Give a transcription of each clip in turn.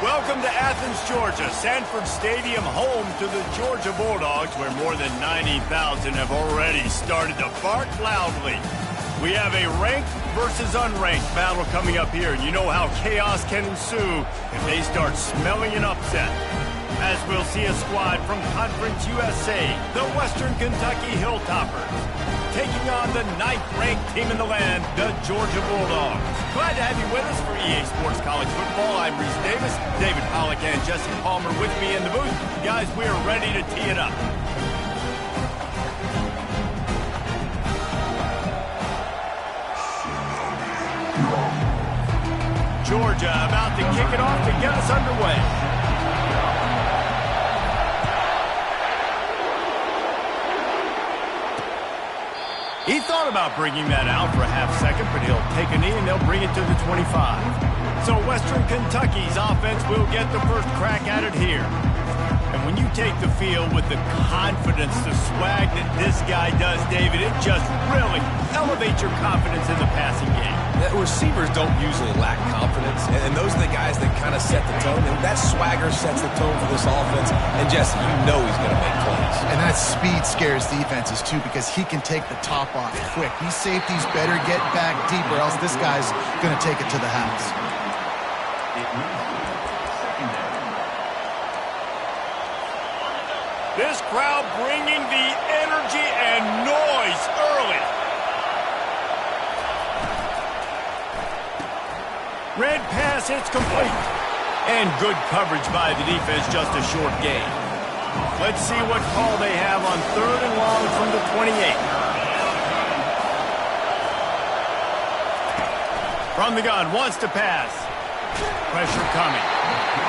Welcome to Athens, Georgia, Sanford Stadium, home to the Georgia Bulldogs, where more than 90,000 have already started to bark loudly. We have a ranked versus unranked battle coming up here, and you know how chaos can ensue if they start smelling an upset. As we'll see a squad from Conference USA, the Western Kentucky Hilltoppers, taking on the 9th-ranked team in the land, the Georgia Bulldogs. Glad to have you with us for EA Sports College Football. I'm Reese Davis, David Pollack and Jesse Palmer with me in the booth. Guys, we are ready to tee it up. Georgia about to kick it off to get us underway. He thought about bringing that out for a half second, but he'll take a knee and they'll bring it to the 25. So Western Kentucky's offense will get the first crack at it here. And when you take the field with the confidence, the swag that this guy does, David, it just really elevates your confidence in the passing game. The receivers don't usually lack confidence, and those are the guys that kind of set the tone, and that swagger sets the tone for this offense, and Jesse, you know he's going to make plays. And that speed scares defenses, too, because he can take the top off quick. These safeties better get back deep, or else this guy's going to take it to the house. This crowd bringing the energy and noise early. Red pass, it's complete. And good coverage by the defense, just a short gain. Let's see what call they have on 3rd and long from the 28. From the gun, wants to pass. Pressure coming.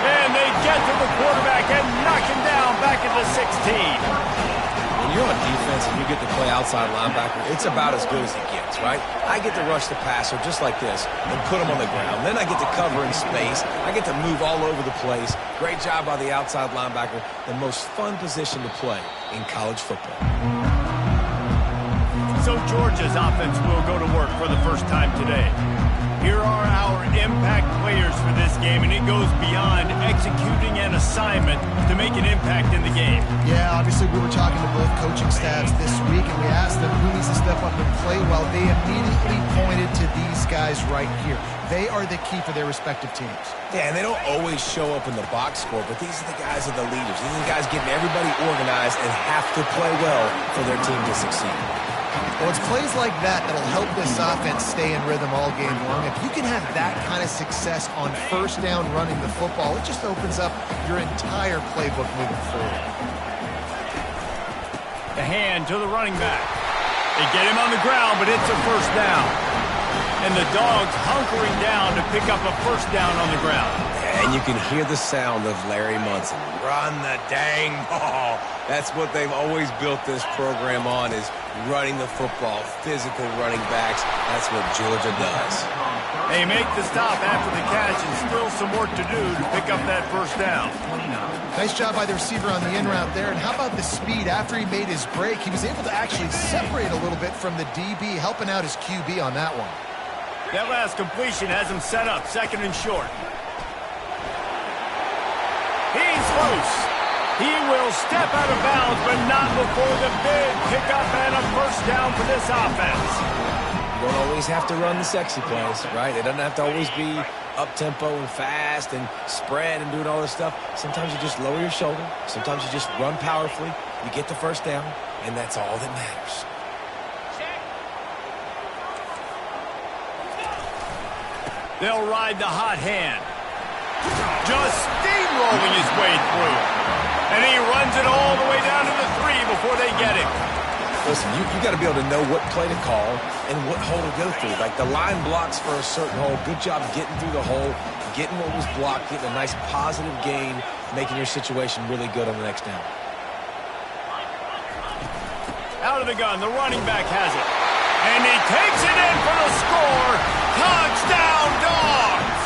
And they get to the quarterback and knock him down back at the 16. When you're on defense and you get to play outside linebacker, it's about as good as it gets, right? I get to rush the passer just like this and put him on the ground. Then I get to cover in space. I get to move all over the place. Great job by the outside linebacker. The most fun position to play in college football. So Georgia's offense will go to work for the first time today. Here are our impact players for this game, and it goes beyond executing an assignment to make an impact in the game. Yeah, obviously we were talking to both coaching staffs this week, and we asked them who needs to step up and play well. They immediately pointed to these guys right here. They are the key for their respective teams. Yeah, and they don't always show up in the box score, but these are the guys that are the leaders. These are the guys getting everybody organized and have to play well for their team to succeed. Well, it's plays like that that'll help this offense stay in rhythm all game long. If you can have that kind of success on first down running the football, it just opens up your entire playbook moving forward. The hand to the running back. They get him on the ground, but it's a first down. And the Dogs hunkering down to pick up a first down on the ground. And you can hear the sound of Larry Munson. Run the dang ball. That's what they've always built this program on, is running the football, physical running backs. That's what Georgia does. They make the stop after the catch, and still some work to do to pick up that first down. Nice job by the receiver on the in route there. And how about the speed? After he made his break, he was able to actually separate a little bit from the DB, helping out his QB on that one. That last completion has him set up, 2nd and short. He's loose. He will step out of bounds, but not before the big pickup and a first down for this offense. You don't always have to run the sexy plays, right? It doesn't have to always be up-tempo and fast and spread and doing all this stuff. Sometimes you just lower your shoulder. Sometimes you just run powerfully. You get the first down, and that's all that matters. They'll ride the hot hand. Just steamrolling his way through. And he runs it all the way down to the 3 before they get him. Listen, you got to be able to know what play to call and what hole to go through. Like the line blocks for a certain hole. Good job getting through the hole, getting what was blocked, getting a nice positive gain, making your situation really good on the next down. Out of the gun, the running back has it. And he takes it in for the score. Touchdown, Dogs!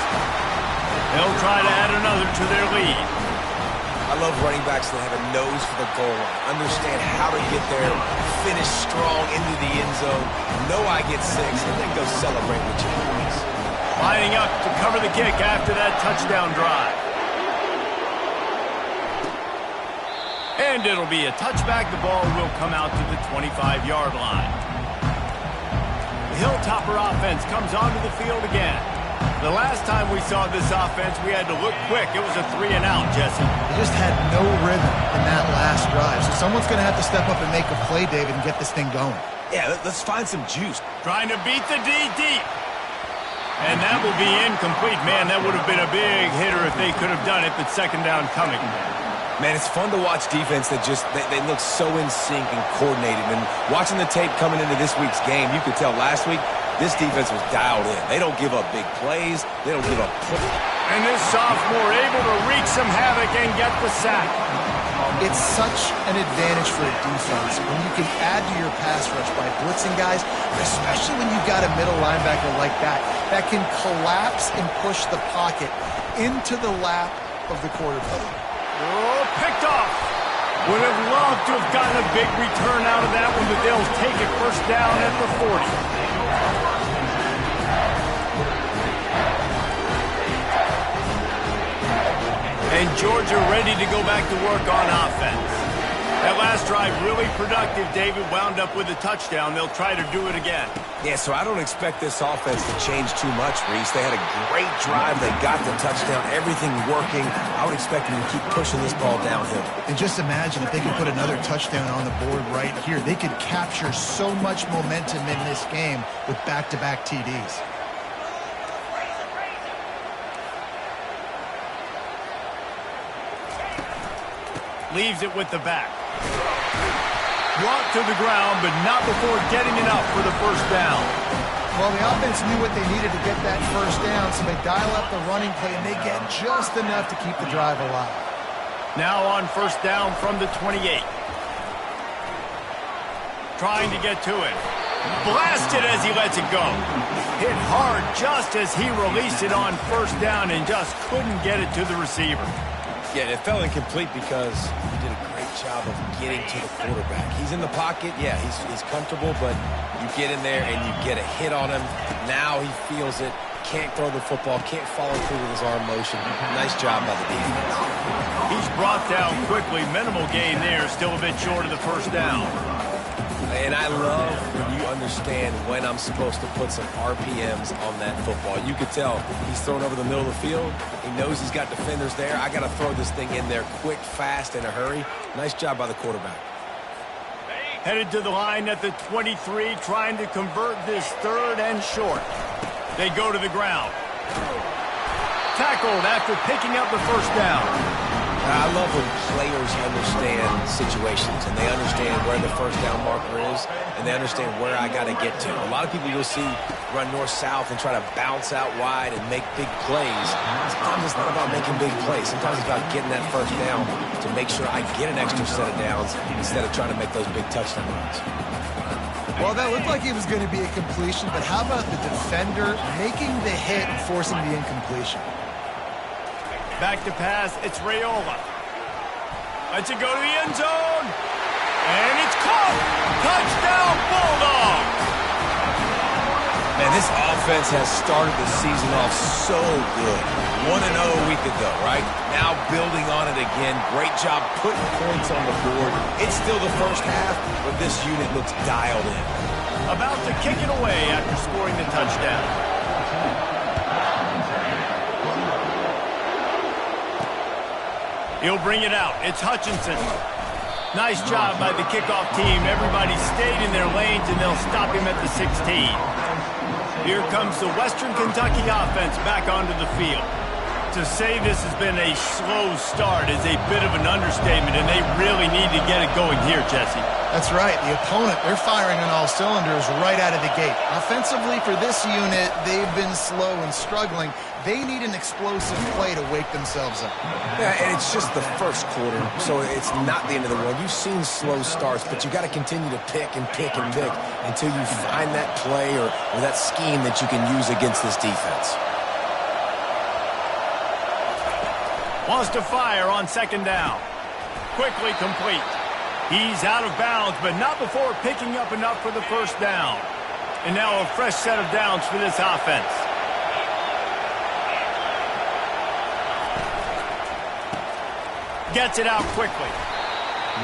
They'll try to add another to their lead. I love running backs that have a nose for the goal line, understand how to get there, finish strong into the end zone, know I get 6, and then go celebrate with your boys. Lining up to cover the kick after that touchdown drive. And it'll be a touchback. The ball will come out to the 25-yard line. The Hilltopper offense comes onto the field again. The last time we saw this offense, we had to look quick. It was a 3-and-out, Jesse. They just had no rhythm in that last drive. So someone's going to have to step up and make a play, David, and get this thing going. Yeah, let's find some juice. Trying to beat the D deep. And that will be incomplete. Man, that would have been a big hitter if they could have done it, but second down coming. Man, it's fun to watch defense that just, they look so in sync and coordinated. And watching the tape coming into this week's game, you could tell last week, this defense was dialed in. They don't give up big plays. They don't give up push. And this sophomore able to wreak some havoc and get the sack. It's such an advantage for a defense when you can add to your pass rush by blitzing guys, especially when you've got a middle linebacker like that can collapse and push the pocket into the lap of the quarterback. Oh, picked off. Would have loved to have gotten a big return out of that one, but they'll take it first down at the 40. And Georgia ready to go back to work on offense. That last drive really productive. David wound up with a touchdown. They'll try to do it again. Yeah, so I don't expect this offense to change too much, Reese. They had a great drive. They got the touchdown. Everything working. I would expect them to keep pushing this ball downhill. And just imagine if they could put another touchdown on the board right here. They could capture so much momentum in this game with back-to-back TDs. Leaves it with the back. Brought to the ground, but not before getting enough for the first down. Well, the offense knew what they needed to get that first down, so they dial up the running play, and they get just enough to keep the drive alive. Now on first down from the 28. Trying to get to it. Blasted as he lets it go. Hit hard just as he released it on first down and just couldn't get it to the receiver. Yeah, it fell incomplete because he did a great job of getting to the quarterback. He's in the pocket. Yeah, he's comfortable, but you get in there and you get a hit on him. Now he feels it. Can't throw the football. Can't follow through with his arm motion. Nice job by the defense. He's brought down quickly. Minimal gain there. Still a bit short of the first down. And I love when you understand when I'm supposed to put some RPMs on that football. You could tell he's thrown over the middle of the field. He knows he's got defenders there. I got to throw this thing in there quick, fast, in a hurry. Nice job by the quarterback. Headed to the line at the 23, trying to convert this third and short. They go to the ground. Tackled after picking up the first down. I love when players understand situations and they understand where the first down marker is and they understand where I got to get to. A lot of people you'll see run north-south and try to bounce out wide and make big plays. Sometimes it's not about making big plays. Sometimes it's about getting that first down to make sure I get an extra set of downs instead of trying to make those big touchdown runs. Well, that looked like it was going to be a completion, but how about the defender making the hit and forcing the incompletion? Back to pass, it's Raiola. Lets it go to the end zone. And it's caught. Touchdown, Bulldogs. Man, this offense has started the season off so good. 1-0 a week ago, right? Now building on it again. Great job putting points on the board. It's still the first half, but this unit looks dialed in. About to kick it away after scoring the touchdown. He'll bring it out. It's Hutchinson. Nice job by the kickoff team. Everybody stayed in their lanes, and they'll stop him at the 16. Here comes the Western Kentucky offense back onto the field. To say this has been a slow start is a bit of an understatement, and they really need to get it going here, Jesse. That's right. The opponent, they're firing on all cylinders right out of the gate. Offensively, for this unit, they've been slow and struggling. They need an explosive play to wake themselves up. Yeah, and it's just the first quarter, so it's not the end of the world. You've seen slow starts, but you got to continue to pick and pick and pick until you find that play or that scheme that you can use against this defense. Wants to fire on second down. Quickly complete. He's out of bounds, but not before picking up enough for the first down. And now a fresh set of downs for this offense. Gets it out quickly.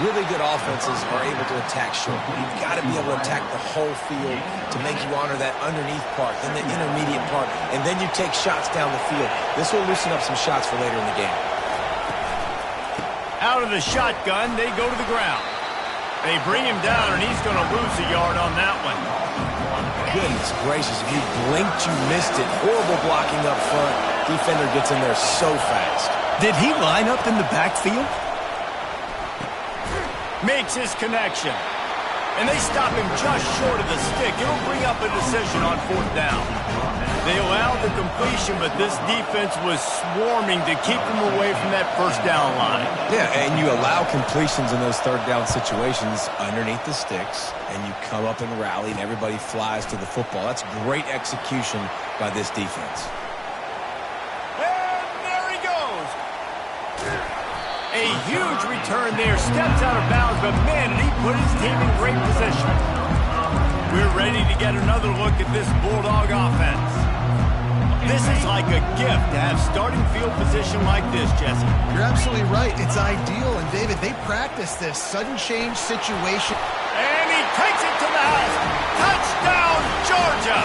Really good offenses are able to attack short. You've got to be able to attack the whole field to make you honor that underneath part, then the intermediate part, and then you take shots down the field. This will loosen up some shots for later in the game. Out of the shotgun, they go to the ground. They bring him down, and he's going to lose a yard on that one. Goodness gracious, if you blinked, you missed it. Horrible blocking up front. Defender gets in there so fast. Did he line up in the backfield? Makes his connection. And they stop him just short of the stick. It'll bring up a decision on 4th down. They allowed the completion, but this defense was swarming to keep them away from that 1st down line. Yeah, and you allow completions in those 3rd down situations underneath the sticks, and you come up and rally, and everybody flies to the football. That's great execution by this defense. And there he goes. A huge return there. Steps out of bounds, but man, did he put his team in great position. We're ready to get another look at this Bulldog offense. This is like a gift to have starting field position like this, Jesse. You're absolutely right. It's ideal. And, David, they practice this sudden change situation. And he takes it to the house. Touchdown, Georgia!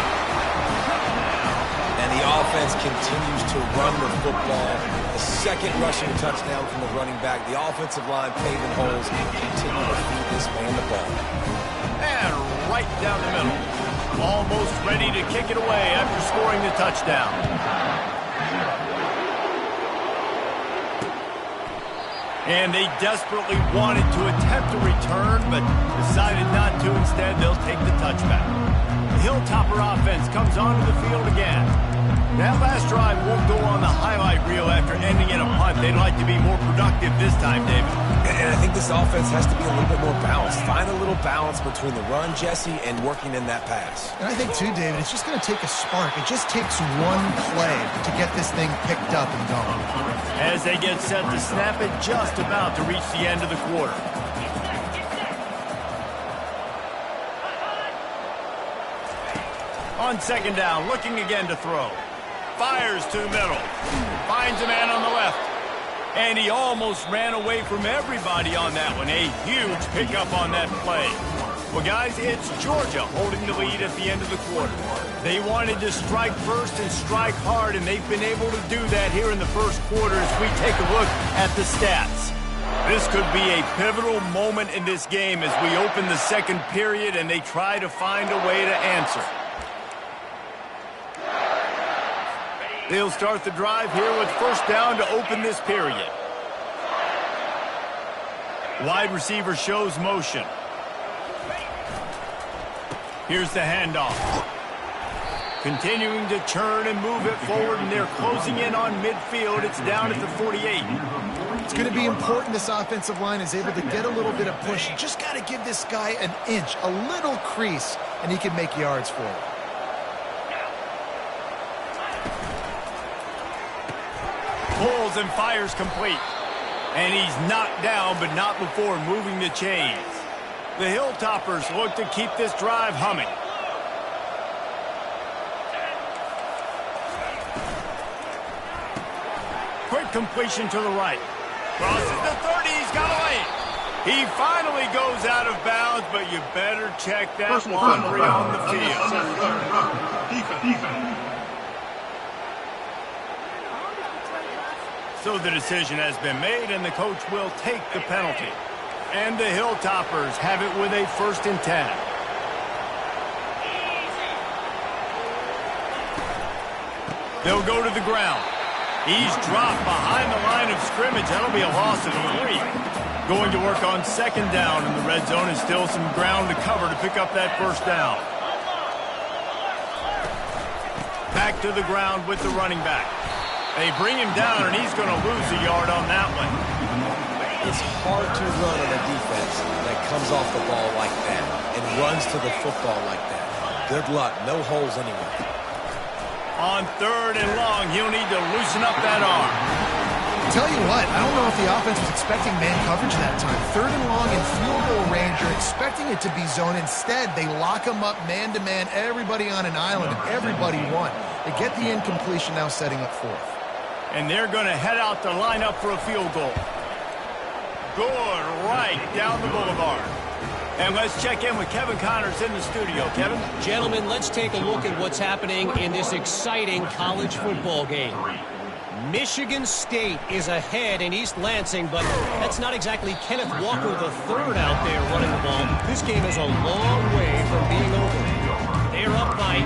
And the offense continues to run the football. A second rushing touchdown from the running back. The offensive line paving holes and continue to feed this man the ball. And right down the middle. Almost ready to kick it away after scoring the touchdown. And they desperately wanted to attempt a return, but decided not to. Instead, they'll take the touchback. The Hilltopper offense comes onto the field again. That last drive won't go on the highlight reel after ending in a punt. They'd like to be more productive this time, David. And I think this offense has to be a little bit more balanced. Find a little balance between the run, Jesse, and working in that pass. And I think, too, David, it's just going to take a spark. It just takes one play to get this thing picked up and going. As they get set to snap it, just about to reach the end of the quarter. On 2nd down, looking again to throw. Fires to the middle. Finds a man on the left. And he almost ran away from everybody on that one. A huge pickup on that play. Well, guys, it's Georgia holding the lead at the end of the quarter. They wanted to strike first and strike hard, and they've been able to do that here in the 1st quarter as we take a look at the stats. This could be a pivotal moment in this game as we open the 2nd period and they try to find a way to answer. They'll start the drive here with 1st down to open this period. Wide receiver shows motion. Here's the handoff. Continuing to churn and move it forward, and they're closing in on midfield. It's down at the 48. It's going to be important this offensive line is able to get a little bit of push. You just got to give this guy an inch, a little crease, and he can make yards for it. Pulls and fires complete. And he's knocked down, but not before moving the chains. The Hilltoppers look to keep this drive humming. Quick completion to the right. Crosses the 30, he's got away. He finally goes out of bounds, but you better check that laundry on the field. So the decision has been made, and the coach will take the penalty. And the Hilltoppers have it with a 1st and 10. They'll go to the ground. He's dropped behind the line of scrimmage. That'll be a loss of 3. Going to work on 2nd down, and the red zone is still some ground to cover to pick up that 1st down. Back to the ground with the running back. They bring him down, and he's going to lose a yard on that one. It's hard to run on a defense that comes off the ball like that and runs to the football like that. Good luck. No holes anywhere. On 3rd and long, he'll need to loosen up that arm. Tell you what, I don't know if the offense was expecting man coverage that time. 3rd and long in field goal range, you're expecting it to be zone. Instead, they lock him up man-to-man, everybody on an island, and everybody won. They get the incompletion, now setting up 4th. And they're going to head out to line up for a field goal. good right down the boulevard. And let's check in with Kevin Connors in the studio. Kevin? Gentlemen, let's take a look at what's happening in this exciting college football game. Michigan State is ahead in East Lansing, but that's not exactly Kenneth Walker III out there running the ball. This game is a long way from being over. They're up by 8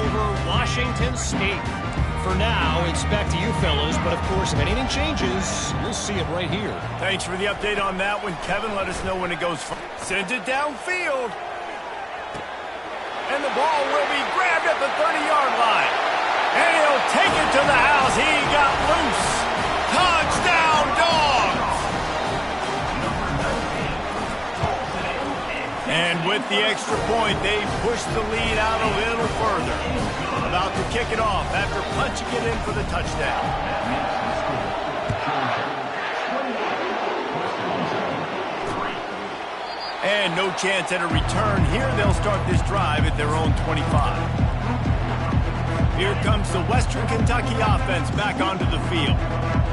over Washington State. For now, it's back to you fellas, but of course, if anything changes, you'll see it right here. Thanks for the update on that one, Kevin. Let us know when it goes. Sends it downfield. And the ball will be grabbed at the 30-yard line. And he'll take it to the house. He got loose. Touchdown, Dogs! And with the extra point, they push the lead out a little further. About to kick it off after punching it in for the touchdown. And no chance at a return here. They'll start this drive at their own 25. Here comes the Western Kentucky offense back onto the field.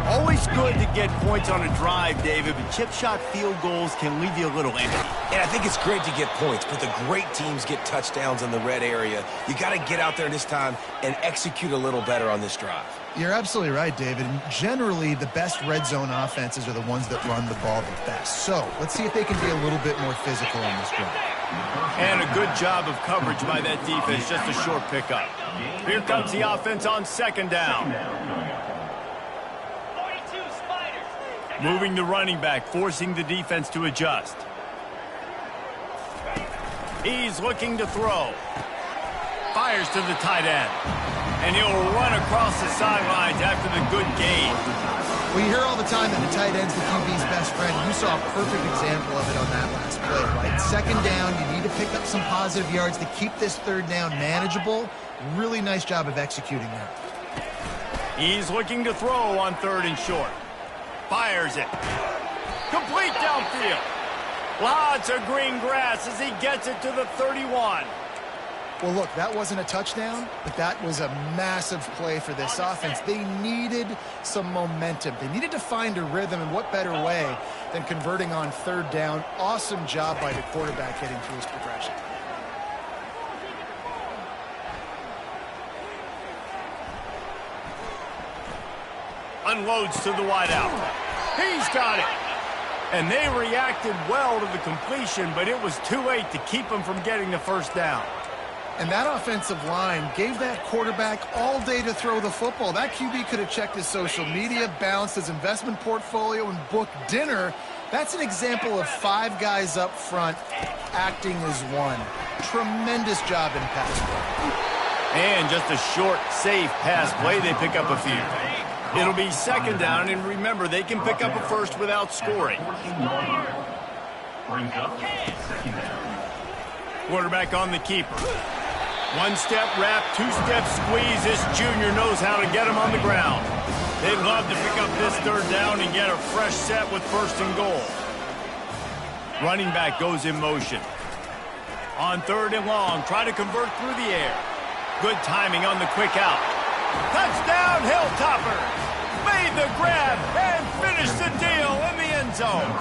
Always good to get points on a drive, David, but chip shot field goals can leave you a little empty. And I think it's great to get points, but the great teams get touchdowns in the red area. You got to get out there this time and execute a little better on this drive. You're absolutely right, David. And generally, the best red zone offenses are the ones that run the ball the best. So let's see if they can be a little bit more physical on this drive. And a good job of coverage by that defense, just a short pickup. Here comes the offense on second down. Moving the running back, forcing the defense to adjust. He's looking to throw. Fires to the tight end. And he'll run across the sidelines after the good gain. We hear all the time that the tight end's the QB's best friend. You saw a perfect example of it on that last play, right? Second down, you need to pick up some positive yards to keep this third down manageable. Really nice job of executing that. He's looking to throw on third and short. Fires it. Complete downfield. Lots of green grass as he gets it to the 31. Well, look, that wasn't a touchdown, but that was a massive play for this offense. They needed some momentum. They needed to find a rhythm, and what better way than converting on third down. Awesome job by the quarterback getting through his progression. Unloads to the wideout. He's got it. And they reacted well to the completion, but it was too late to keep him from getting the first down. And that offensive line gave that quarterback all day to throw the football. That QB could have checked his social media, balanced his investment portfolio, and booked dinner. That's an example of 5 guys up front acting as one. Tremendous job in pass play. And just a short, safe pass play. They pick up a few. It'll be second down, and remember, they can pick up a first without scoring. Quarterback on the keeper. One-step wrap, two-step squeeze. This junior knows how to get him on the ground. They'd love to pick up this third down and get a fresh set with first and goal. Running back goes in motion. On third and long, try to convert through the air. Good timing on the quick out. Touchdown, Hilltopper! Made the grab and finished the deal in the end zone.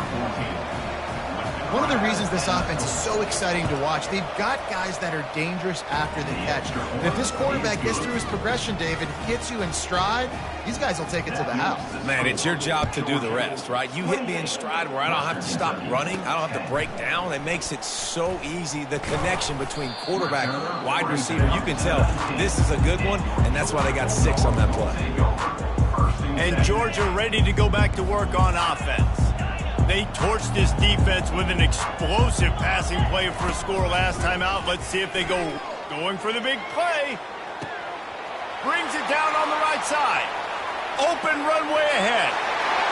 One of the reasons this offense is so exciting to watch, they've got guys that are dangerous after the catch. And if this quarterback gets through his progression, David, gets you in stride, these guys will take it to the house. Man, it's your job to do the rest, right? You hit me in stride where I don't have to stop running. I don't have to break down. It makes it so easy. The connection between quarterback, wide receiver, you can tell this is a good one, and that's why they got 6 on that play. And Georgia ready to go back to work on offense. They torched this defense with an explosive passing play for a score last time out. Let's see if they going for the big play. Brings it down on the right side. Open runway ahead.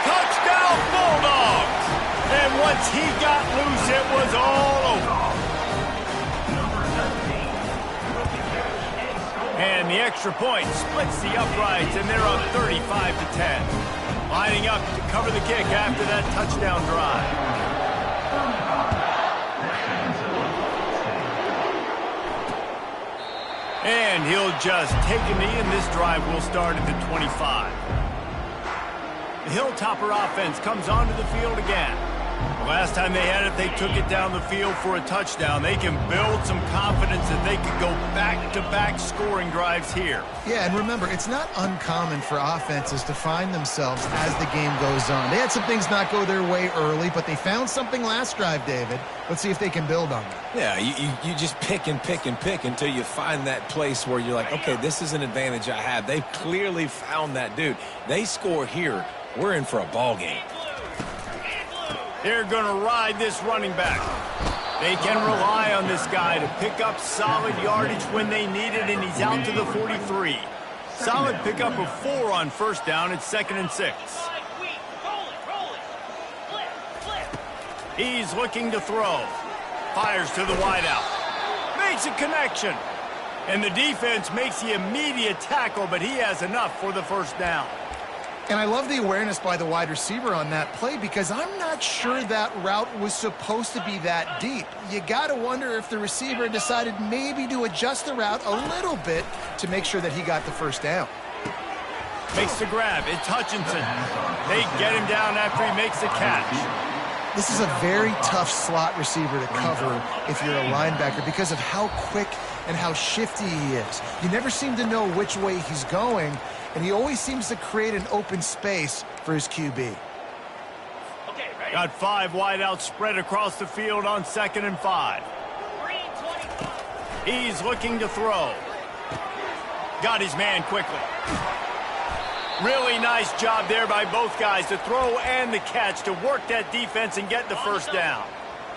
Touchdown Bulldogs! And once he got loose, it was all over. And the extra point splits the uprights, and they're up 35-10. Lining up to cover the kick after that touchdown drive. And he'll just take a knee, and this drive will start at the 25. The Hilltopper offense comes onto the field again. The last time they had it, they took it down the field for a touchdown. They can build some confidence that they can go back-to-back scoring drives here. Yeah, and remember, it's not uncommon for offenses to find themselves as the game goes on. They had some things not go their way early, but they found something last drive, David. Let's see if they can build on that. Yeah, you just pick and pick and pick until you find that place where you're like, okay, this is an advantage I have. They've clearly found that dude. They score here, we're in for a ball game. They're going to ride this running back. They can rely on this guy to pick up solid yardage when they need it, and he's out to the 43. Solid pickup of 4 on first down. It's 2nd and 6. He's looking to throw. Fires to the wideout. Makes a connection. And the defense makes the immediate tackle, but he has enough for the first down. And I love the awareness by the wide receiver on that play because I'm not sure that route was supposed to be that deep. You got to wonder if the receiver decided maybe to adjust the route a little bit to make sure that he got the first down. Makes the grab. It's Hutchinson. They get him down after he makes the catch. This is a very tough slot receiver to cover if you're a linebacker because of how quick and how shifty he is. You never seem to know which way he's going, and he always seems to create an open space for his QB. Got 5 wideouts spread across the field on 2nd and 5. He's looking to throw. Got his man quickly. Really nice job there by both guys, the throw and the catch, to work that defense and get the first down.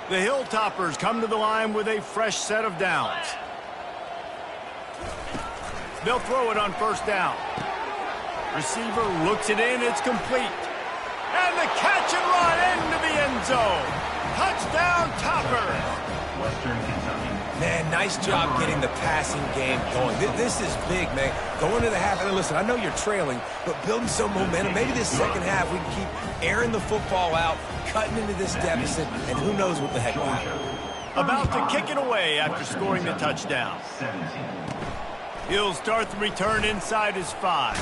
The Hilltoppers come to the line with a fresh set of downs. They'll throw it on first down. Receiver looks it in. It's complete. And the catch and run into the end zone. Touchdown, Toppers. Man, nice job getting the passing game going. This is big, man. Going to the half, and listen, I know you're trailing, but building some momentum. Maybe this second half we can keep airing the football out, cutting into this deficit, and who knows what the heck will happen. About to kick it away after scoring the touchdown. He'll start the return inside his 5.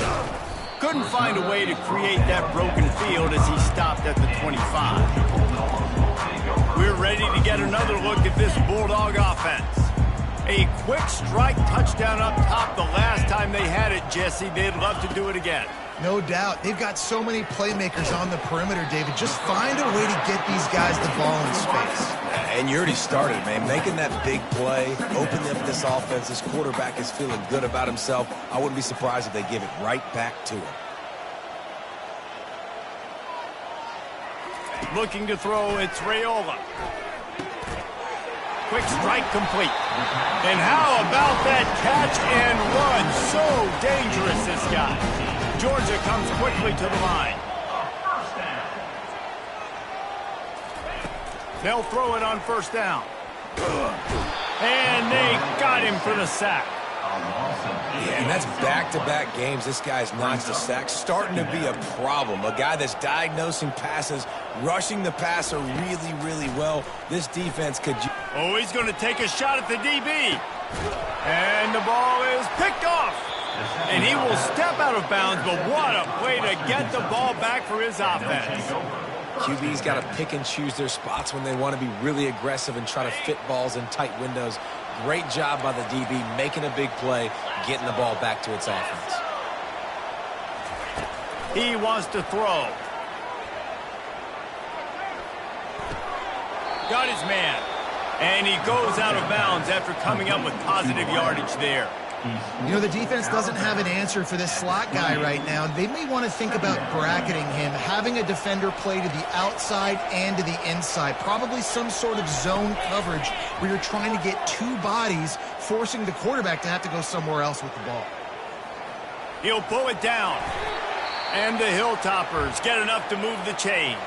Couldn't find a way to create that broken field as he stopped at the 25. We're ready to get another look at this Bulldog offense. A quick strike touchdown up top the last time they had it, Jesse. They'd love to do it again. No doubt. They've got so many playmakers on the perimeter, David. Just find a way to get these guys the ball in space. And you already started, man. Making that big play, opening up this offense. This quarterback is feeling good about himself. I wouldn't be surprised if they give it right back to him. Looking to throw, it's Raiola. Quick strike complete. And how about that catch and run? So dangerous, this guy. Georgia comes quickly to the line. They'll throw it on first down. And they got him for the sack. Yeah, and that's back-to-back games. This guy's notched a sack, starting to be a problem. A guy that's diagnosing passes, rushing the passer really, really well. This defense could... Oh, he's going to take a shot at the DB. And the ball is picked off. And he will step out of bounds, but what a play to get the ball back for his offense. QB's got to pick and choose their spots when they want to be really aggressive and try to fit balls in tight windows. Great job by the DB, making a big play, getting the ball back to its offense. He wants to throw. Got his man. And he goes out of bounds after coming up with positive yardage there. You know, the defense doesn't have an answer for this slot guy right now. They may want to think about bracketing him, having a defender play to the outside and to the inside. Probably some sort of zone coverage where you're trying to get 2 bodies, forcing the quarterback to have to go somewhere else with the ball. He'll pull it down. And the Hilltoppers get enough to move the chains.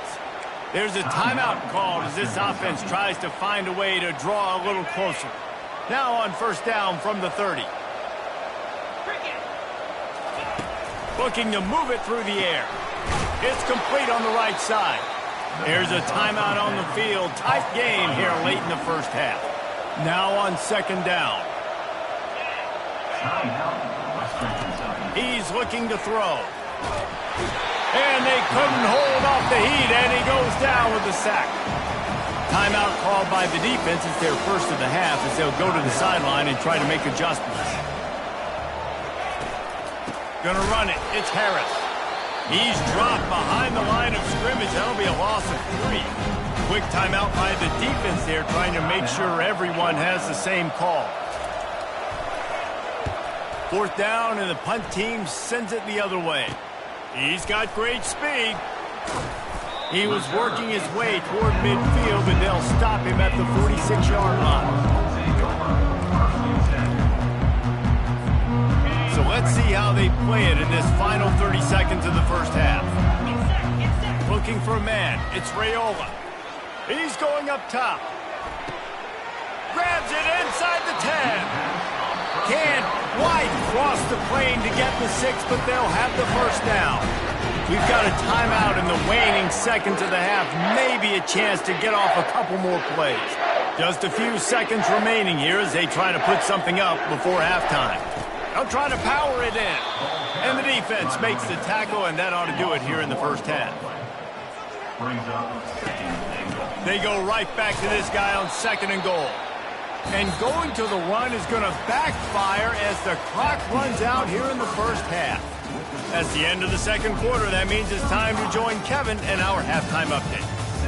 There's a timeout called as this offense tries to find a way to draw a little closer. Now on first down from the 30. Looking to move it through the air. It's complete on the right side. There's a timeout on the field. Tight game here late in the first half. Now on second down. He's looking to throw. And they couldn't hold off the heat, and he goes down with the sack. Timeout called by the defense. It's their first of the half as they'll go to the sideline and try to make adjustments. Gonna run it. It's Harris. He's dropped behind the line of scrimmage. That'll be a loss of 3. Quick timeout by the defense there, trying to make sure everyone has the same call. 4th down, and the punt team sends it the other way. He's got great speed. He was working his way toward midfield, but they'll stop him at the 46-yard line. So let's see how they play it in this final 30 seconds of the first half. Looking for a man. It's Raiola. He's going up top. Grabs it inside the 10. Can't quite cross the plane to get the 6, but they'll have the first down. We've got a timeout in the waning seconds of the half. Maybe a chance to get off a couple more plays. Just a few seconds remaining here as they try to put something up before halftime. They'll try to power it in. And the defense makes the tackle, and that ought to do it here in the first half. They go right back to this guy on 2nd and goal. And going to the run is going to backfire as the clock runs out here in the first half. That's the end of the second quarter. That means it's time to join Kevin and our halftime update.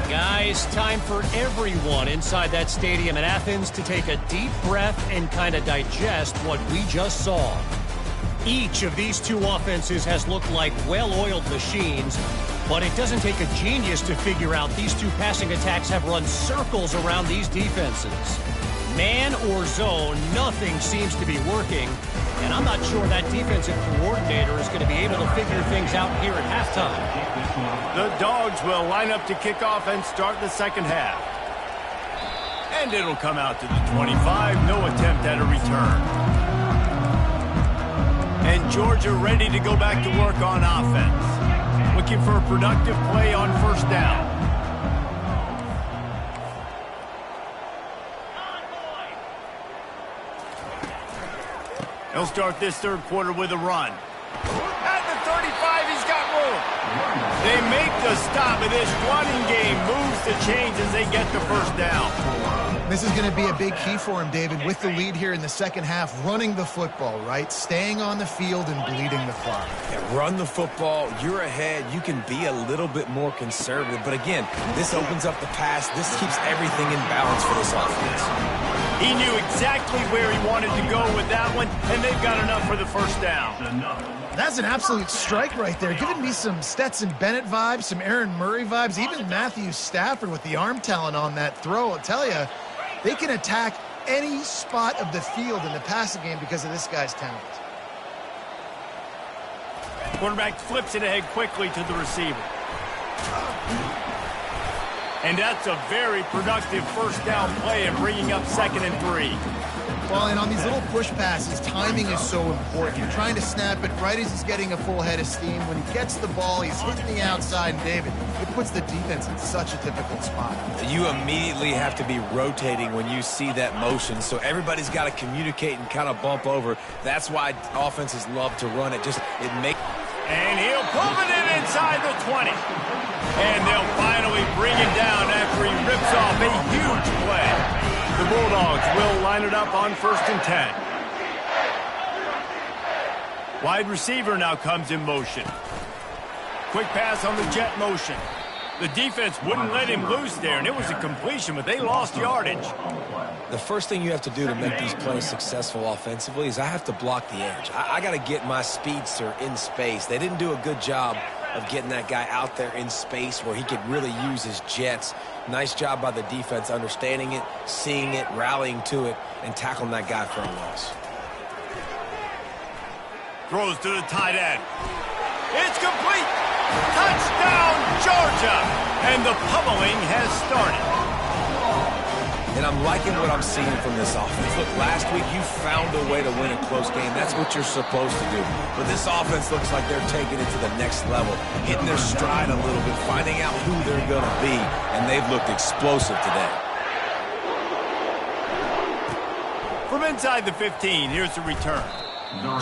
Guys, time for everyone inside that stadium in Athens to take a deep breath and kind of digest what we just saw. Each of these two offenses has looked like well-oiled machines, but it doesn't take a genius to figure out these two passing attacks have run circles around these defenses. Man or zone, nothing seems to be working, and I'm not sure that defensive coordinator is going to be able to figure things out here at halftime. The Dogs will line up to kick off and start the second half. And it'll come out to the 25, no attempt at a return. And Georgia ready to go back to work on offense. Looking for a productive play on 1st down. He'll start this third quarter with a run. At the 35, he's got room. They make the stop, and this running game moves the chains as they get the first down. This is going to be a big key for him, David, with the lead here in the second half, running the football, right? Staying on the field and bleeding the clock. Yeah, run the football. You're ahead. You can be a little bit more conservative. But again, this opens up the pass. This keeps everything in balance for this offense. He knew exactly where he wanted to go with that one, and they've got enough for the first down. That's an absolute strike right there. Giving me some Stetson Bennett vibes, some Aaron Murray vibes, even Matthew Stafford with the arm talent on that throw. I'll tell you, they can attack any spot of the field in the passing game because of this guy's talent. Quarterback flips it ahead quickly to the receiver. And that's a very productive first down play and bringing up 2nd and 3. Well, and on these little push passes, timing is so important. You're trying to snap it right as he's getting a full head of steam. When he gets the ball, he's hitting the outside, and David, it puts the defense in such a difficult spot. You immediately have to be rotating when you see that motion, so everybody's got to communicate and kind of bump over. That's why offenses love to run it. And he'll pump it in inside the 20. And they'll finally bring him down after he rips off a huge play. The Bulldogs will line it up on 1st and 10. Wide receiver now comes in motion. Quick pass on the jet motion. The defense wouldn't let him loose there, and it was a completion, but they lost yardage. The first thing you have to do to make these plays successful offensively is I have to block the edge. I got to get my speedster in space. They didn't do a good job of getting that guy out there in space where he could really use his jets. Nice job by the defense understanding it, seeing it, rallying to it, and tackling that guy for a loss. Throws to the tight end. It's complete. Touchdown, Georgia. And the pummeling has started. And I'm liking what I'm seeing from this offense. Look, last week you found a way to win a close game. That's what you're supposed to do. But this offense looks like they're taking it to the next level, hitting their stride a little bit, finding out who they're going to be, and they've looked explosive today. From inside the 15, here's the return.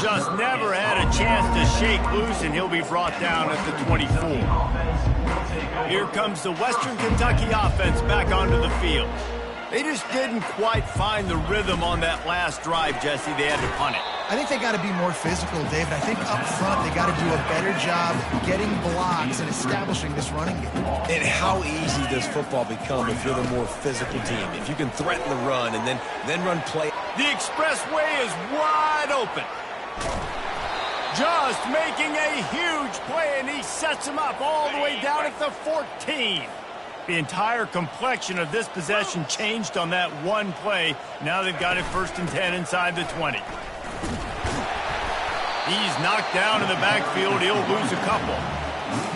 Just never had a chance to shake loose, and he'll be brought down at the 24. Here comes the Western Kentucky offense back onto the field. They just didn't quite find the rhythm on that last drive, Jesse. They had to punt it. I think they got to be more physical, David. I think up front they got to do a better job getting blocks and establishing this running game. And how easy does football become if you're the more physical team? If you can threaten the run and then run play. The expressway is wide open. Just making a huge play, and he sets him up all the way down at the 14. The entire complexion of this possession changed on that one play. Now they've got it 1st and 10 inside the 20. He's knocked down in the backfield. He'll lose a couple.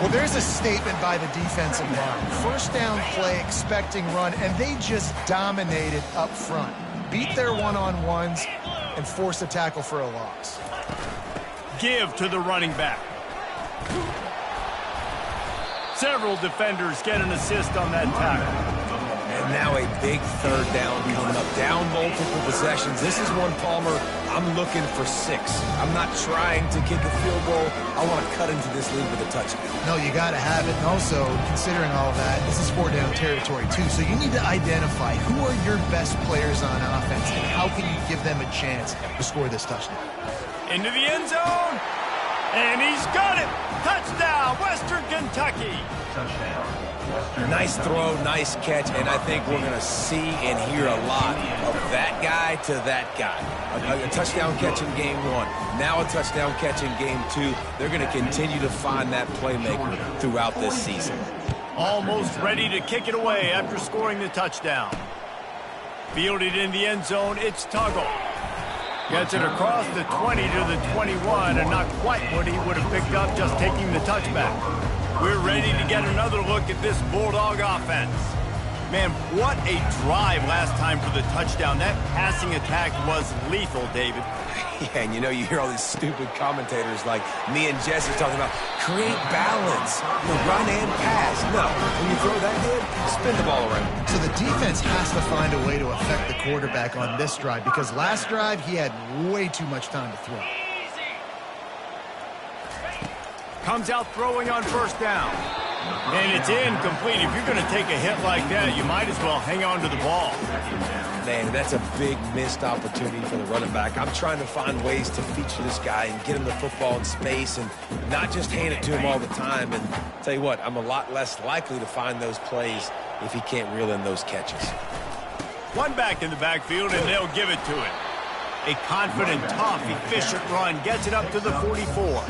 Well, there's a statement by the defensive line. 1st down play, expecting run, and they just dominated up front. Beat their one-on-ones and forced a tackle for a loss. Give to the running back. Several defenders get an assist on that tackle. And now a big 3rd down coming up. Down multiple possessions. This is one, Palmer, I'm looking for 6. I'm not trying to kick a field goal. I want to cut into this lead with a touchdown. No, you got to have it. And also, considering all that, this is 4-down territory too. So you need to identify who are your best players on offense and how can you give them a chance to score this touchdown. Into the end zone. And he's got it. Touchdown, Western Kentucky. Nice throw, nice catch, and I think we're going to see and hear a lot of that guy to that guy. A touchdown catch in game 1, now a touchdown catch in game 2. They're going to continue to find that playmaker throughout this season. Almost ready to kick it away after scoring the touchdown. Fielded in the end zone, it's Tuggle. Gets it across the 20 to the 21, and not quite what he would have picked up just taking the touchback. We're ready to get another look at this Bulldog offense. Man, what a drive last time for the touchdown. That passing attack was lethal, David. Yeah, and you hear all these stupid commentators like me and Jesse talking about create balance, run and pass. No, when you throw that good, spin the ball around. So the defense has to find a way to affect the quarterback on this drive because last drive he had way too much time to throw. Comes out throwing on 1st down. And it's incomplete. If you're going to take a hit like that, you might as well hang on to the ball. Man, that's a big missed opportunity for the running back. I'm trying to find ways to feature this guy and get him the football in space and not just hand it to him all the time. And tell you what, I'm a lot less likely to find those plays if he can't reel in those catches. One back in the backfield, and they'll give it to him. A confident, tough, efficient run gets it up to the 44.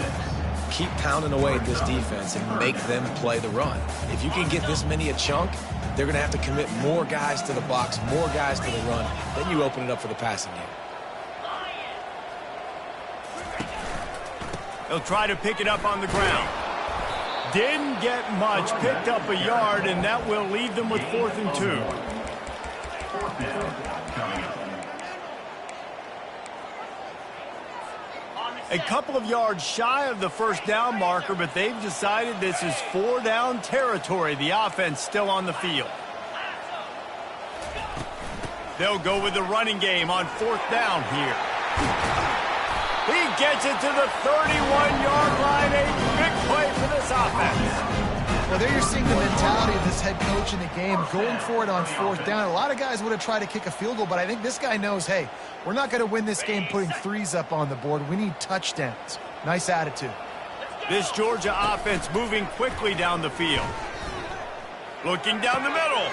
Keep pounding away at this defense and make them play the run. If you can get this many a chunk, they're going to have to commit more guys to the box, more guys to the run. Then you open it up for the passing game. They'll try to pick it up on the ground. Didn't get much, picked up a yard, and that will leave them with 4th and 2. A couple of yards shy of the 1st down marker, but they've decided this is 4-down territory. The offense still on the field. They'll go with the running game on 4th down here. He gets it to the 31-yard line. A big play for this offense. Well, there you're seeing the mentality of this head coach in the game, going for it on 4th down. A lot of guys would have tried to kick a field goal, but I think this guy knows, hey, we're not going to win this game putting 3s up on the board. We need touchdowns. Nice attitude. This Georgia offense moving quickly down the field. Looking down the middle.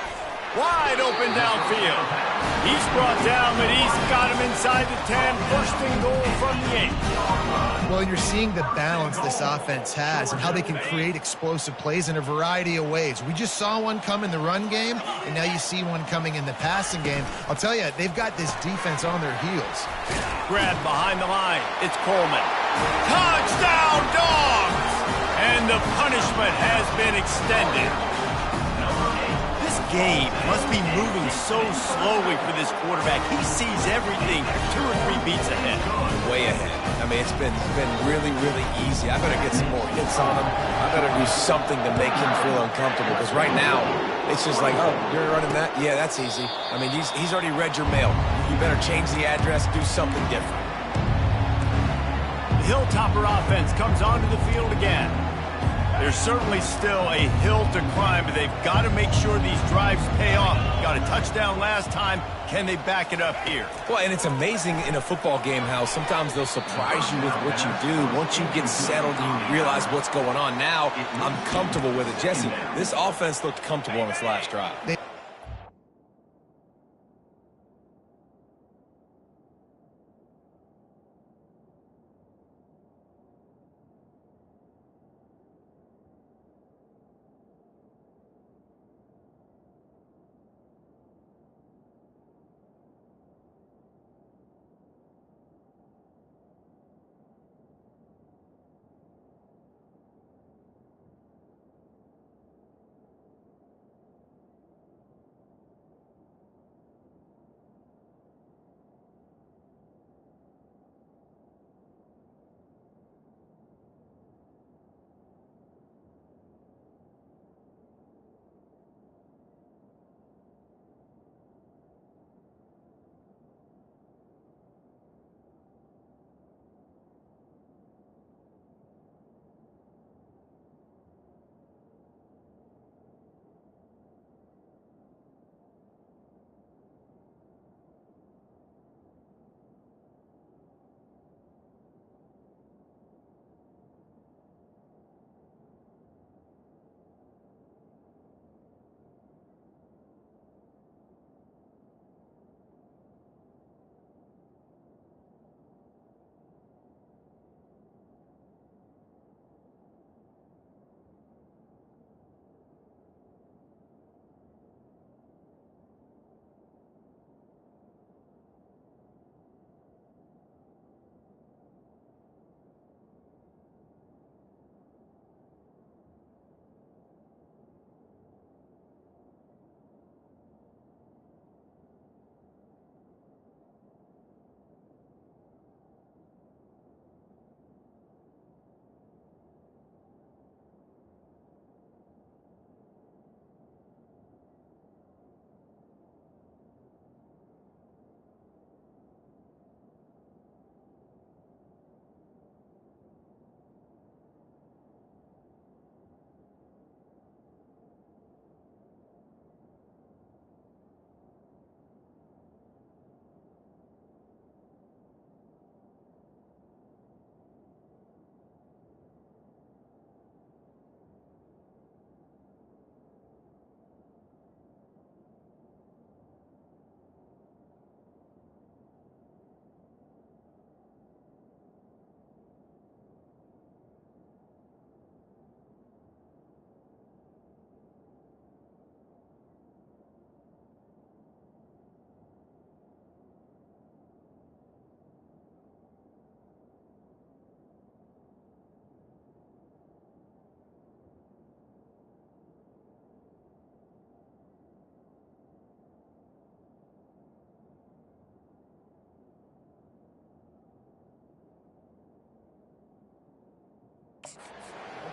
Wide open downfield. He's brought down, but he's got him inside the 10. 1st and goal from the 8. Well, you're seeing the balance this offense has and how they can create explosive plays in a variety of ways. We just saw one come in the run game, and now you see one coming in the passing game. I'll tell you, they've got this defense on their heels. Grabbed behind the line. It's Coleman. Touchdown, Dogs! And the punishment has been extended. This game must be moving so slowly for this quarterback. He sees everything 2 or 3 beats ahead. Way ahead. I mean, it's been really, really easy. I better get some more hits on him. I better do something to make him feel uncomfortable because right now it's just like, oh, you're running that? Yeah, that's easy. I mean, he's already read your mail. You better change the address, do something different. Hilltopper offense comes onto the field again. There's certainly still a hill to climb, but they've got to make sure these drives pay off. Got a touchdown last time. Can they back it up here? Well, and it's amazing in a football game how sometimes they'll surprise you with what you do. Once you get settled and you realize what's going on, now I'm comfortable with it. Jesse, this offense looked comfortable on its last drive.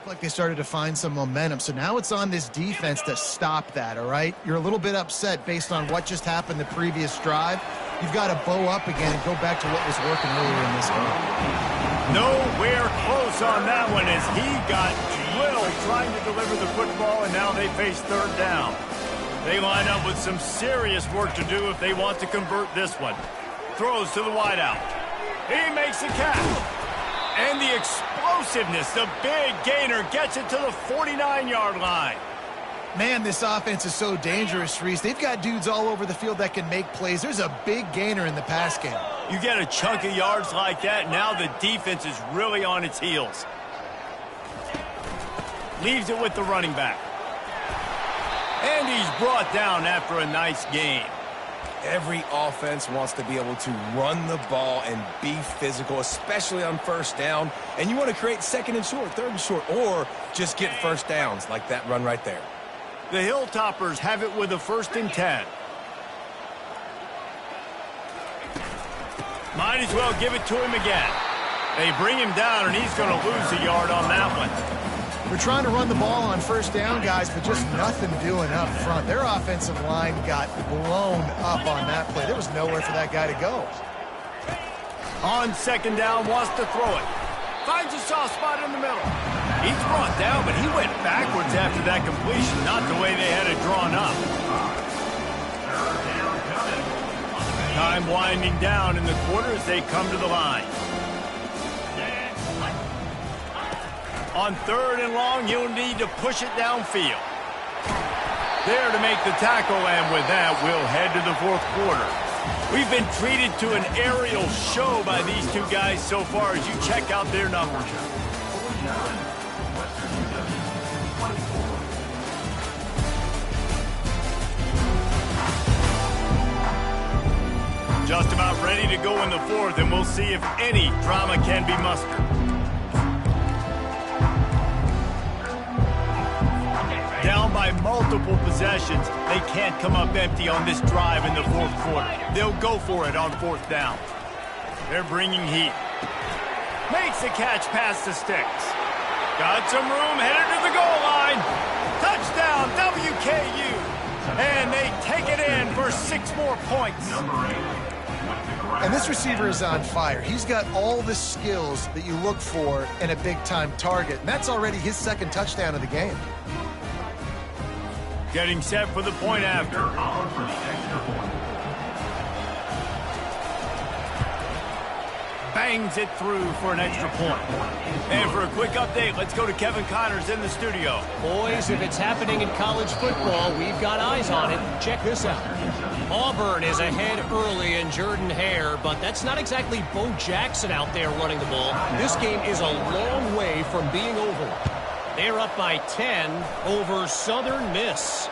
Like they started to find some momentum. So now it's on this defense to stop that, all right? You're a little bit upset based on what just happened the previous drive. You've got to bow up again and go back to what was working earlier in this game. Nowhere close on that one as he got drilled trying to deliver the football, and now they face third down. They line up with some serious work to do if they want to convert this one. Throws to the wideout. He makes the catch. And the explosiveness, the big gainer gets it to the 49-yard line. Man, this offense is so dangerous, Reese. They've got dudes all over the field that can make plays. There's a big gainer in the pass game. You get a chunk of yards like that, now the defense is really on its heels. Leaves it with the running back. And he's brought down after a nice gain. Every offense wants to be able to run the ball and be physical, especially on first down. And you want to create second and short, third and short, or just get first downs like that run right there. The Hilltoppers have it with a 1st and 10. Might as well give it to him again. They bring him down, and he's going to lose a yard on that one. We're trying to run the ball on first down, guys, but just nothing doing up front. Their offensive line got blown up on that play. There was nowhere for that guy to go. On 2nd down, wants to throw it. Finds a soft spot in the middle. He's brought down, but he went backwards after that completion, not the way they had it drawn up. Time winding down in the quarter as they come to the line. On 3rd and long, you'll need to push it downfield. There to make the tackle, and with that, we'll head to the 4th quarter. We've been treated to an aerial show by these two guys so far as you check out their numbers. Just about ready to go in the 4th, and we'll see if any drama can be mustered. Down by multiple possessions, they can't come up empty on this drive in the 4th quarter. They'll go for it on 4th down. They're bringing heat. Makes the catch past the sticks. Got some room, headed to the goal line. Touchdown, WKU. And they take it in for 6 more points. And this receiver is on fire. He's got all the skills that you look for in a big-time target. And that's already his 2nd touchdown of the game. Getting set for the point after. Bangs it through for an extra point. And for a quick update, let's go to Kevin Connors in the studio. Boys, if it's happening in college football, we've got eyes on it. Check this out. Auburn is ahead early in Jordan-Hare, but that's not exactly Bo Jackson out there running the ball. This game is a long way from being over. They're up by 10 over Southern Miss.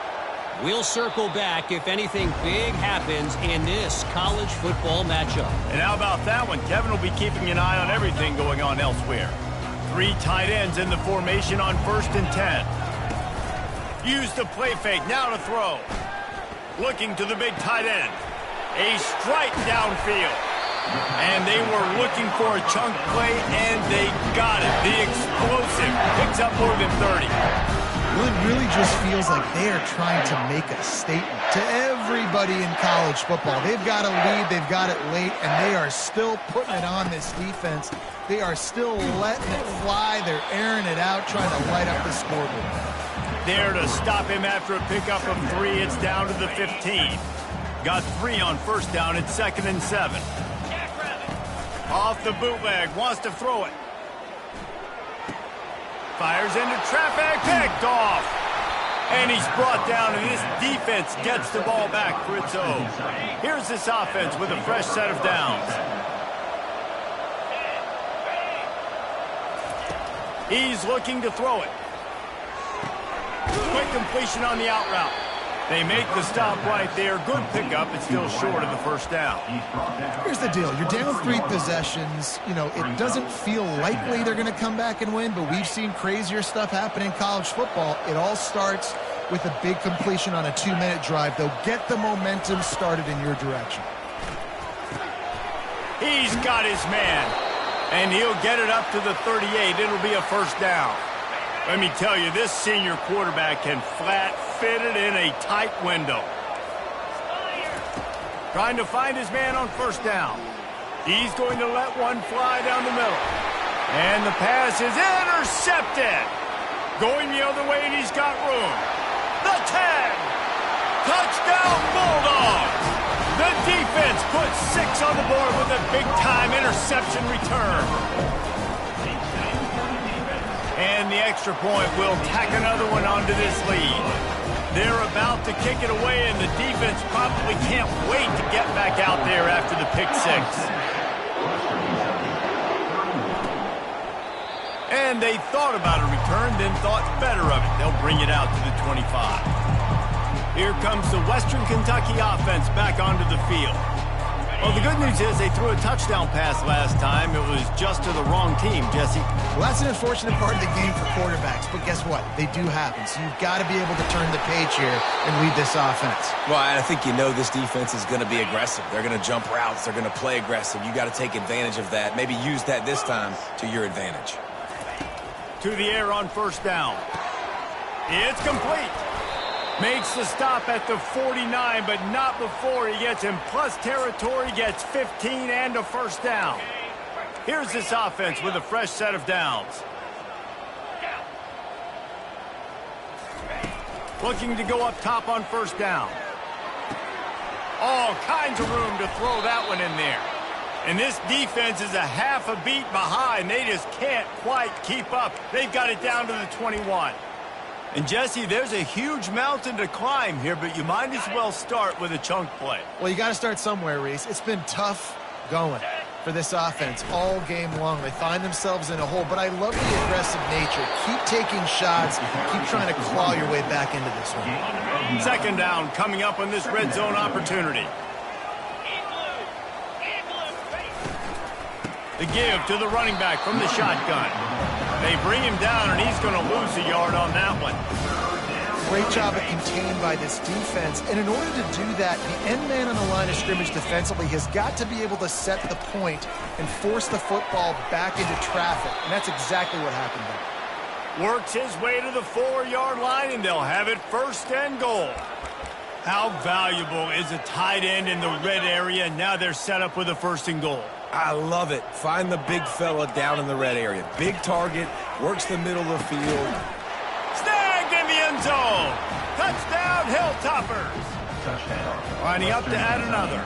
We'll circle back if anything big happens in this college football matchup. And how about that one? Kevin will be keeping an eye on everything going on elsewhere. 3 tight ends in the formation on 1st and 10. Use the play fake, now to throw. Looking to the big tight end. A strike downfield. And they were looking for a chunk play, and they got it. The explosive picks up more than 30. Well, it really just feels like they are trying to make a statement to everybody in college football. They've got a lead, they've got it late, and they are still putting it on this defense. They are still letting it fly. They're airing it out, trying to light up the scoreboard. There to stop him after a pickup of 3. It's down to the 15. Got 3 on 1st down. It's 2nd and 7. Off the bootleg, wants to throw it. Fires into traffic, picked off. And he's brought down, and this defense gets the ball back for its own. Here's this offense with a fresh set of downs. He's looking to throw it. Quick completion on the out route. They make the stop right there. Good pickup. It's still short of the 1st down. Here's the deal. You're down 3 possessions. You know, it doesn't feel likely they're going to come back and win, but we've seen crazier stuff happen in college football. It all starts with a big completion on a 2-minute drive. They'll get the momentum started in your direction. He's got his man, and he'll get it up to the 38. It'll be a 1st down. Let me tell you, this senior quarterback can flat fit it in a tight window. Trying to find his man on 1st down. He's going to let one fly down the middle. And the pass is intercepted. Going the other way, and he's got room. The 10. Touchdown, Bulldogs. The defense puts 6 on the board with a big-time interception return. And the extra point will tack another one onto this lead. They're about to kick it away, and the defense probably can't wait to get back out there after the pick 6. And they thought about a return, then thought better of it. They'll bring it out to the 25. Here comes the Western Kentucky offense back onto the field. Well, the good news is they threw a touchdown pass last time. It was just to the wrong team, Jesse. Well, that's an unfortunate part of the game for quarterbacks, but guess what? They do happen. So you've got to be able to turn the page here and lead this offense. Well, I think you know this defense is going to be aggressive. They're going to jump routes. They're going to play aggressive. You got to take advantage of that. Maybe use that this time to your advantage. To the air on 1st down. It's complete. Makes the stop at the 49, but not before he gets in plus territory, gets 15 and a 1st down. Here's this offense with a fresh set of downs. Looking to go up top on first down. All kinds of room to throw that one in there. And this defense is a half a beat behind. They just can't quite keep up. They've got it down to the 21. And, Jesse, there's a huge mountain to climb here, but you might as well start with a chunk play. Well, you got to start somewhere, Reese. It's been tough going for this offense all game long. They find themselves in a hole, but I love the aggressive nature. Keep taking shots. Keep trying to claw your way back into this one. Second down coming up on this red zone opportunity. The give to the running back from the shotgun. They bring him down, and he's going to lose a yard on that one. Great job of contained by this defense. And in order to do that, the end man on the line of scrimmage defensively has got to be able to set the point and force the football back into traffic. And that's exactly what happened there. Works his way to the 4-yard line, and they'll have it first and goal. How valuable is a tight end in the red area? Now they're set up with a first and goal. I love it. Find the big fella down in the red area. Big target, works the middle of the field. Snagged in the end zone. Touchdown, Hilltoppers. Lining up to add another.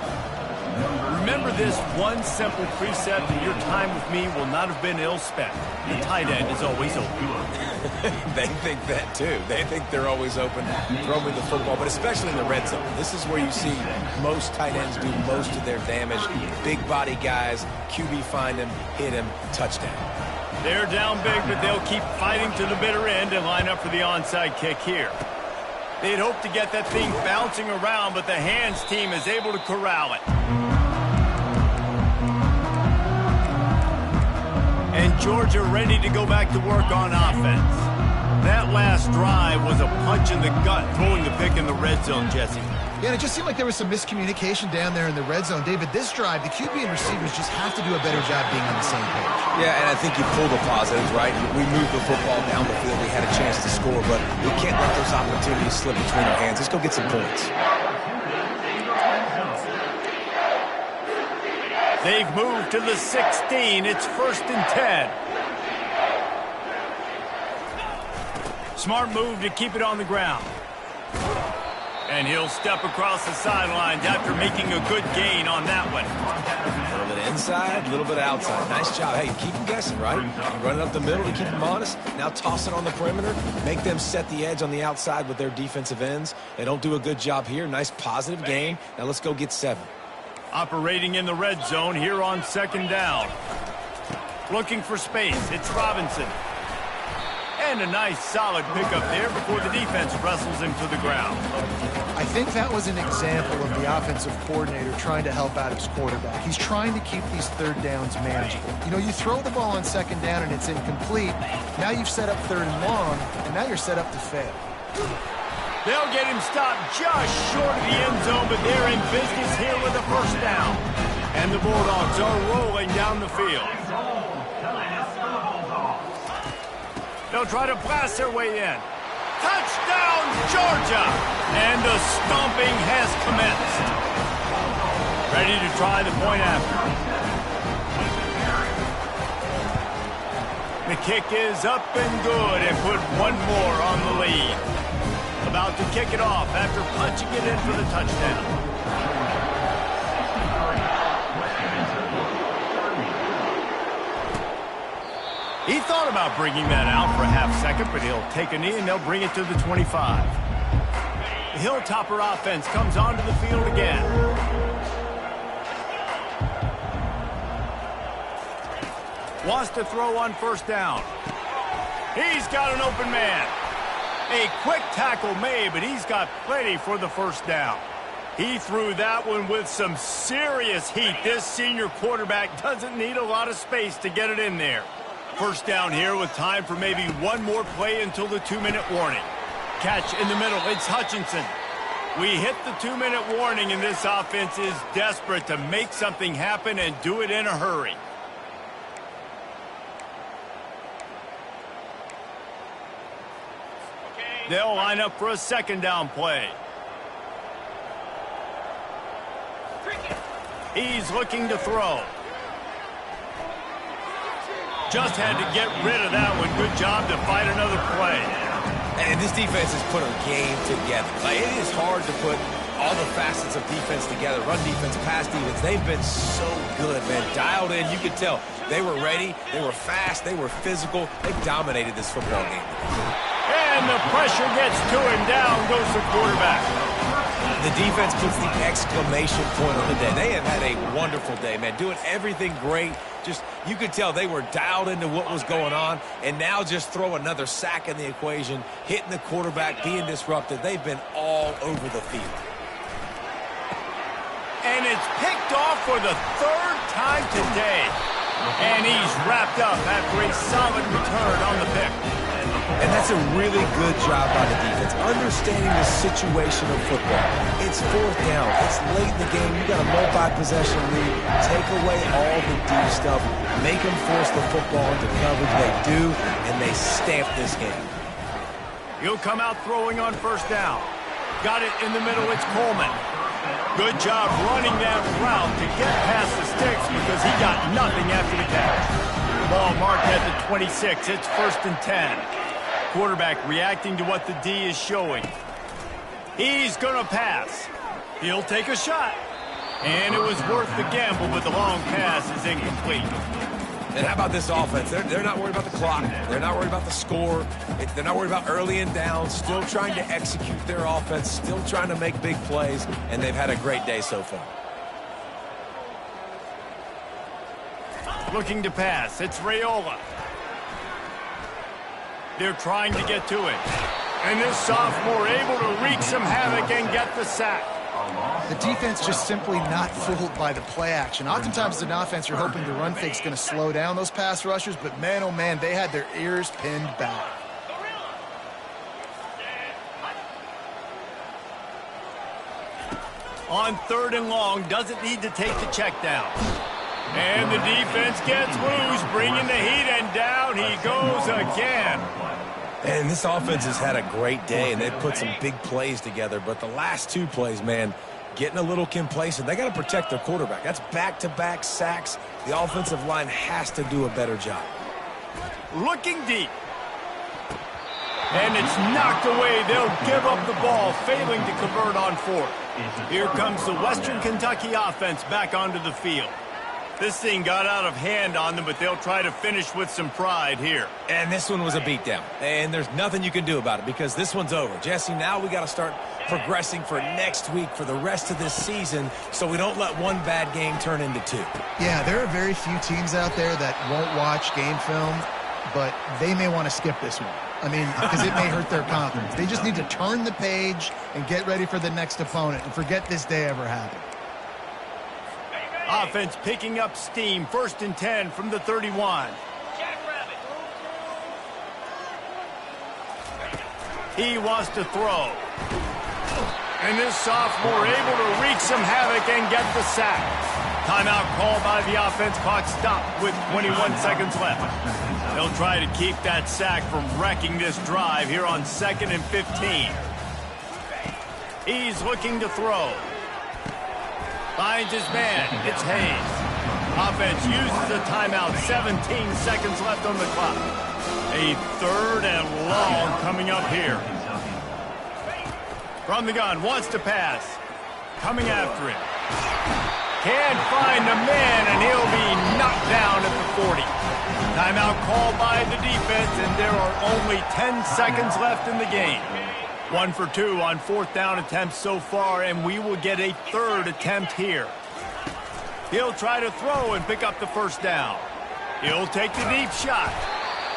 Remember this one simple precept, and your time with me will not have been ill-spent. The tight end is always open. They think that, too. They think they're always open. Throw me the football, but especially in the red zone. This is where you see most tight ends do most of their damage. Big body guys, QB find him, hit him, touchdown. They're down big, but they'll keep fighting to the bitter end and line up for the onside kick here. They'd hope to get that thing bouncing around, but the hands team is able to corral it. And Georgia ready to go back to work on offense. That last drive was a punch in the gut, throwing the pick in the red zone, Jesse. Yeah, and it just seemed like there was some miscommunication down there in the red zone. David, this drive, the QB and receivers just have to do a better job being on the same page. Yeah, and I think you pull the positives, right? We moved the football down the field. We had a chance to score, but we can't let those opportunities slip between our hands. Let's go get some points. They've moved to the 16. It's first and 10. Smart move to keep it on the ground. And he'll step across the sidelines after making a good gain on that one. A little bit inside, a little bit outside. Nice job. Hey, keep them guessing, right? You run it up the middle to keep them honest. Now toss it on the perimeter. Make them set the edge on the outside with their defensive ends. They don't do a good job here. Nice positive gain. Now let's go get 7. Operating in the red zone here on second down. Looking for space. It's Robinson. And a nice solid pickup there before the defense wrestles him to the ground. I think that was an example of the offensive coordinator trying to help out his quarterback. He's trying to keep these third downs manageable. You know, you throw the ball on second down and it's incomplete. Now you've set up third and long, and now you're set up to fail. They'll get him stopped just short of the end zone, but they're in business here with a first down. And the Bulldogs are rolling down the field. They'll try to blast their way in. Touchdown, Georgia! And the stomping has commenced. Ready to try the point after. The kick is up and good and put one more on the lead. About to kick it off after punching it in for the touchdown. He thought about bringing that out for a half second, but he'll take a knee and they'll bring it to the 25. The Hilltopper offense comes onto the field again. Wants to throw on first down. He's got an open man. A quick tackle made, but he's got plenty for the first down. He threw that one with some serious heat. This senior quarterback doesn't need a lot of space to get it in there. First down here with time for maybe one more play until the 2-minute warning. Catch in the middle. It's Hutchinson. We hit the 2-minute warning, and this offense is desperate to make something happen and do it in a hurry. They'll line up for a second down play. Just had to get rid of that one. Good job to fight another play. And this defense has put a game together. Like, it is hard to put all the facets of defense together. Run defense, pass defense. They've been so good, man. Dialed in. You could tell they were ready. They were fast. They were physical. They dominated this football game. And the pressure gets to him. Down goes the quarterback. The defense puts the exclamation point on the day. They have had a wonderful day, man. Doing everything great. Just, you could tell they were dialed into what was going on, and now just throw another sack in the equation, hitting the quarterback, being disruptive. They've been all over the field. And it's picked off for the third time today. And he's wrapped up after a solid return on the pick. And that's a really good job by the defense, understanding the situation of football. It's fourth down. It's late in the game. You got a multi-possession lead. Take away all the deep stuff. Make them force the football into coverage. They do, and they stamp this game. He'll come out throwing on first down. Got it in the middle. It's Coleman. Good job running that route to get past the sticks because he got nothing after the catch. Ball marked at the 26. It's 1st and 10. Quarterback reacting to what the D is showing. He's going to pass. He'll take a shot. And it was worth the gamble, but the long pass is incomplete. And how about this offense? They're not worried about the clock. They're not worried about the score. They're not worried about early and down. Still trying to execute their offense. Still trying to make big plays. And they've had a great day so far. Looking to pass. It's Raiola. They're trying to get to it. And this sophomore able to wreak some havoc and get the sack. The defense just simply not fooled by the play action. Oftentimes as an offense, you're hoping the run fake's going to slow down those pass rushers, but man, oh man, they had their ears pinned back. On 3rd and long, doesn't need to take the check down. And the defense gets loose, bringing the heat, and down he goes again. And this offense has had a great day, and they've put some big plays together. But the last 2 plays, man, getting a little complacent. They got to protect their quarterback. That's back-to-back sacks. The offensive line has to do a better job. Looking deep. And it's knocked away. They'll give up the ball, failing to convert on 4th. Here comes the Western Kentucky offense back onto the field. This thing got out of hand on them, but they'll try to finish with some pride here. And this one was a beatdown. And there's nothing you can do about it because this one's over. Jesse, now we got to start progressing for next week, for the rest of this season, so we don't let one bad game turn into 2. Yeah, there are very few teams out there that won't watch game film, but they may want to skip this one. I mean, because it may hurt their confidence. They just need to turn the page and get ready for the next opponent and forget this day ever happened. Offense picking up steam. 1st and 10 from the 31. He wants to throw. And this sophomore able to wreak some havoc and get the sack. Timeout called by the offense. Clock stopped with 21 seconds left. They'll try to keep that sack from wrecking this drive here on 2nd and 15. He's looking to throw. Finds his man. It's Hayes. Offense uses a timeout. 17 seconds left on the clock. A 3rd and long coming up here. From the gun, wants to pass. Coming after him. Can't find the man, and he'll be knocked down at the 40. Timeout called by the defense, and there are only 10 seconds left in the game. 1 for 2 on 4th down attempts so far, and we will get a 3rd attempt here. He'll try to throw and pick up the 1st down. He'll take the deep shot.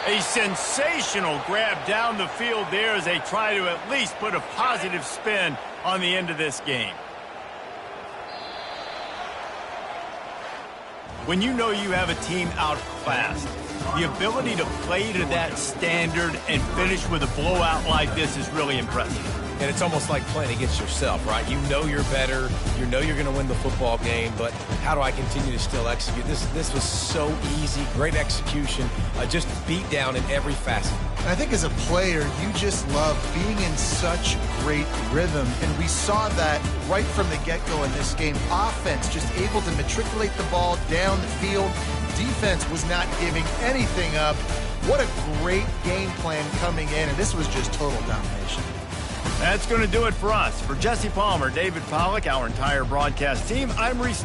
A sensational grab down the field there as they try to at least put a positive spin on the end of this game. When you know you have a team outclassed, the ability to play to that standard and finish with a blowout like this is really impressive. And it's almost like playing against yourself, right? You know you're better. You know you're going to win the football game, but how do I continue to still execute? This was so easy, great execution, just beat down in every facet. I think as a player, you just love being in such great rhythm, and we saw that right from the get-go in this game. Offense just able to matriculate the ball down the field, defense was not giving anything up. What a great game plan coming in, and this was just total domination. That's going to do it for us. For Jesse Palmer, David Pollack, our entire broadcast team, I'm Reese.